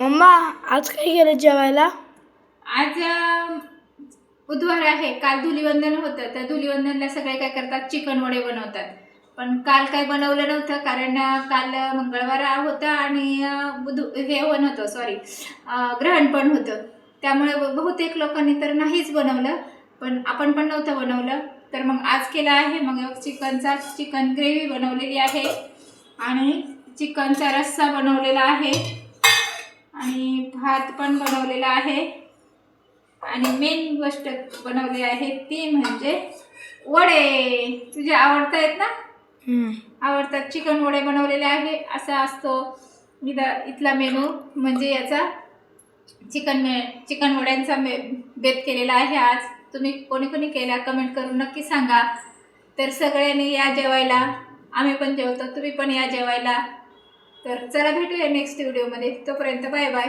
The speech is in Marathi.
मम्मा आज काय केलं जेवायला? आज बुधवार आहे. काल धुलीवंदन होतं. त्या धुलीवंदनला सगळे काय करतात, चिकन वडे बनवतात. पण काल काय बनवलं नव्हतं, कारण काल मंगळवार होता आणि हे होतं, सॉरी, ग्रहण पण होतं. त्यामुळे बहुतेक लोकांनी तर नाहीच बनवलं, पण आपण पण नव्हतं बनवलं. तर मग आज केलं आहे. मग चिकन ग्रेव्ही बनवलेली आहे आणि चिकनचा रस्सा बनवलेला आहे आणि भात पण बनवलेला आहे आणि मेन गोष्ट बनवली आहे ती म्हणजे वडे. तुझे आवडतायत ना? आवडतात. चिकन वडे बनवलेले आहे. असा असतो इथला मेनू, म्हणजे याचा चिकन वड्यांचा बेत केलेला आहे आज. तुम्ही कोणी कोणी केला कमेंट करून नक्की सांगा. तर सगळ्यांनी या जेवायला. आम्ही पण जेवतो, तुम्ही पण या जेवायला. तर चला भेटूया नेक्स्ट व्हिडिओमध्ये. तोपर्यंत बाय बाय.